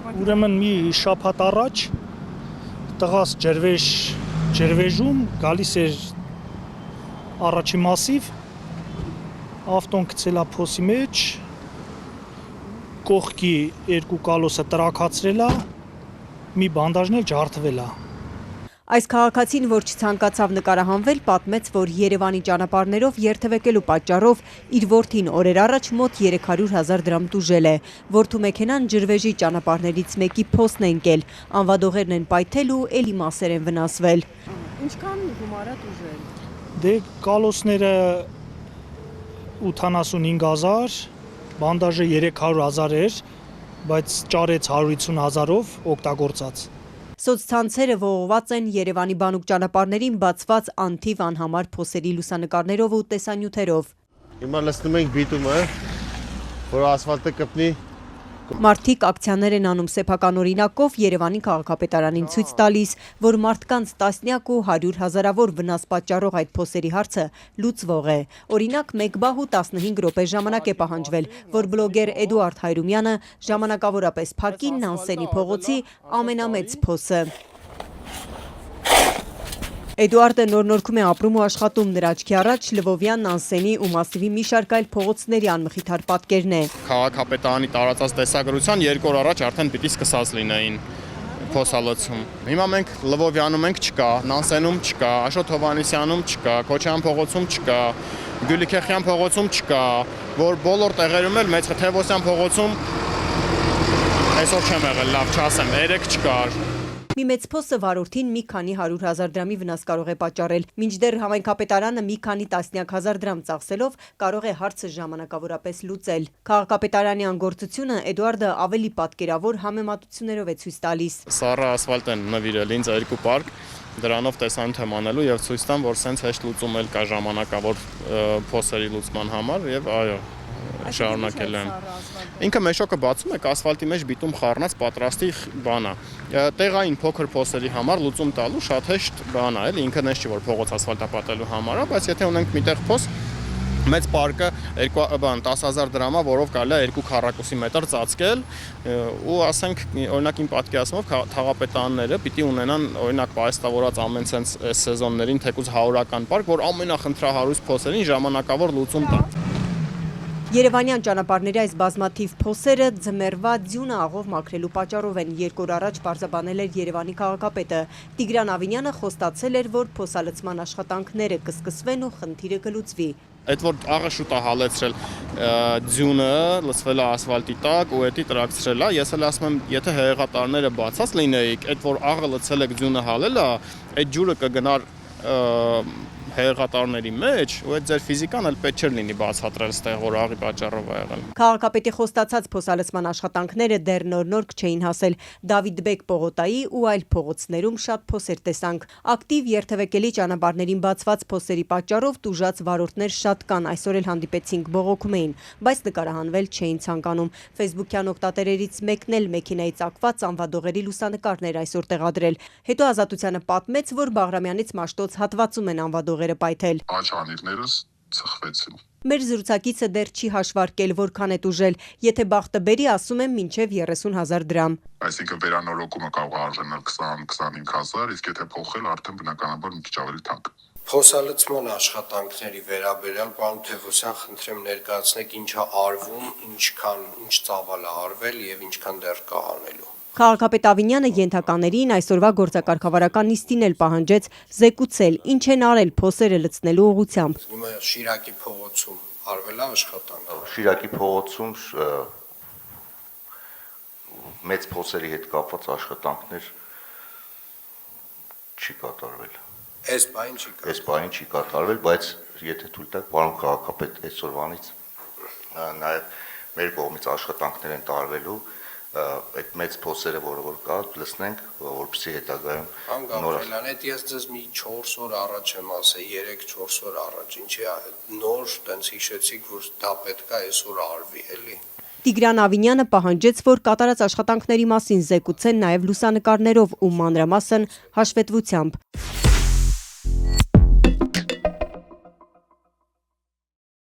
Ուրեմն մի շաբաթ առաջ տղաս ջրվեժում գալիս էր առաջի մասիվ, ավտոն գցել է փոսի մեջ, կողքի երկու կալոսը տրաքացրել է, մի բանդաժն էլ ջարդվել է։ Այս քաղաքացին, որ չցանկացավ նկարահանվել, պատմեց, որ Երևանի ճանապարհներով երթևեկելու պատճառով իր որդին օրեր առաջ մոտ 300,000 դրամ տուժել է։ Որդու մեքենան ջրվեժի ճանապարհներից մեկի փոսն է ընկել, անվադողերն են պայթել ու էլի մասեր են վնասվել։ Ինչքան գումար է տուժել։ Դե կալոսները 85,000, բանդաժը 300,000 էր, բայց ճարեց 150,000-ով օգտագործած։ Սոցցանցերը ողողված են Երևանի բանուկ ճանապարհներին բացված անթիվ անհամար փոսերի լուսանկարներով ու տեսանյութերով։ Հիմա լցնում ենք բիտումը, որ ասֆալտը կպնի։ Մարդիկ ակցիաներ են անում սեփական օրինակով Երևանի քաղաքապետարանին ցույց տալիս, որ մարդկանց տասնյակ ու 100,000-ավոր վնաս պատճառող այդ փոսերի հարցը լուծվող է։ Օրինակ, 1 բահ ու 15 րոպե ժամանակ է պահանջվել, որ բլոգեր Էդուարդ Հայրումյանը ժամանակավորապես փակի Նանսենի փողոցի ամենամեծ փոսը։ Էդուարդը նորնորքում է ապրում ու աշխատում, նրա աչքի առաջ Լվովյան, Նանսենի ու Մասիվի մի շարք այլ փողոցների անմխիթար պատկերն է։ Քաղաքապետարանի տարածած տեսագրության 2 օր առաջ արդեն պիտի սկսած լինեին փոսալոցում։ Հիմա մենք Լվովյանում ենք չկա, Նանսենում չկա, Աշոտ Հովհաննիսյանում չկա, Քոչարյան փողոցում չկա, Գյուլիքեխյան փողոցում չկա, որ բոլոր տեղերում էլ մեծ Թևոսյան փողոցում այսօր չեմ եղել, լավ չասեմ, 3 չկար։ Մի մեծ փոսը վարորդին մի քանի 100,000 դրամի վնաս կարող է պատճառել, մինչդեռ համայնքապետարանը մի քանի տասնյակ հազար դրամ ծախսելով կարող է հարցը ժամանակավորապես լուծել։ Քաղաքապետարանի անգործությունը Էդուարդը ավելի պատկերավոր համեմատություններով է ցույց տալիս։ Սառը ասֆալտ են նվիրել ինձ 2 պարկ, դրանով տեսանյութ եմ անելու եւ ցույց տամ, որ սենց հեշտ լուծում էլ կա ժամանակավոր փոսերի լուծման համար եւ այո, շարունակել եմ։ Ինքը մեշոկը բացում եք, ասֆալտի մեջ բիտում խառնած պատրաստի բան է։ Տեղային փոքր փոսերի համար լուծում տալու շատ հեշտ բան է, էլի ինքը նես չի որ փողոց ասֆալտապատելու համար է, բայց եթե ունենք միտեղ փոս, մեծ պարկը 10,000 դրամա, որով կարելի է 2 քառակուսի մետր ծածկել ու ասենք օրինակ իմ պատկերացմով թաղապետարանները պիտի ունենան օրինակ պայստավորած ամեն ցենց սեզոններին թեկուզ 100-ական պարկ, որ ամենախնդրահարույց փոսերին ժամանակավոր լուծում տա։ Երևանյան ճանապարհների այս բազմաթիվ փոսերը ձմեռվա ձյունը աղով մաքրելու պատճառով են 2 օր առաջ պարզաբանել էր Երևանի քաղաքապետը։ Տիգրան Ավինյանը խոստացել էր, որ փոսալցման աշխատանքները կսկսվեն ու խնդիրը կլուծվի։ Այդ որ աղը շուտ է հալեցրել ձյունը, լցվել է ասֆալտի տակ ու էդի տրաքցրել է, ես էլ ասում եմ, եթե հեղեղատարները բացած լինեիք, այդ որ աղը լցել եք ձյունը հալել է, այդ ջուրը կգնար հեղեղատարների մեջ ու այդ ձեր ֆիզիկան էլ պետք չէր լինի բացատրել ստեղ որ աղի պատճառով է եղել։ Քաղաքապետի խոստացած փոսալցման աշխատանքները դեռ նոր չէին հասել։ Դավիթ Բեկ պողոտայի ու այլ փողոցներում շատ փոսեր տեսանք։ Ակտիվ երթևեկելի ճանապարհներին բացված փոսերի պատճառով տուժած վարորդներ շատ կան, այսօր էլ հանդիպեցինք, բողոքում էին, բայց նկարահանվել չէին ցանկանում։ Facebook-յան օգտատերերից մեկն էլ մեքենայի ծակված անվադողերի լուսանկարներ այսօր տեղադրել։ Հետո Ազատությանը պատմեց, որ Բաղրամյանից Մաշտոց հատվածում են անվադողերը պայթել։ Աչանիկներս ծխվեցին։ Մեր զրուցակիցը դեռ չի հաշվարկել որքան է տուժել, եթե բախտը բերի, ասում եմ մինչև 30,000 դրամ։ Այսինքն վերանորոգումը կարող է արժանալ 20-25,000, իսկ եթե փոխել արդեն բնականաբար մի քիչ ավելի թանկ։ Փոսալցման աշխատանքների վերաբերյալ պարոն Թևոսյան, խնդրեմ ներկայացնեք ինչա արվում, ինչ ծավալ է արվել եւ ինչքան դեռ կա անելու։ Քաղաքապետ Ավինյանը ենթականերին այսօրվա գործակարգավարական նիստին էլ պահանջեց զեկուցել, ինչ են արել փոսերը լցնելու ուղղությամբ։ Հիմա Շիրակի փողոցում արվել է աշխատանք։ Շիրակի փողոցում մեծ փոսերի հետ կապված աշխատանքներ չի կատարվել։ Այս բանը չի կատարվել, բայց եթե թույլ տաք, պարոն քաղաքապետ, այսօրվանից նաև մեր կողմից աշխատանքներ են տարվելու այդ մեծ փոսերը, որ կա, լցնենք, որպեսզի հետագայում Անգամելան, այդ ես ձեզ մի 4 օր առաջ եմ ասել, 3-4 օր առաջ, ինչի նոր տենց հիշեցիք, որ դա պետք է այսօր արվի, էլի։ Տիգրան Ավինյանը պահանջեց, որ կատարած աշխատանքների մասին զեկուցեն նաև լուսանկարներով ու մանրամասն հաշվետվությամբ։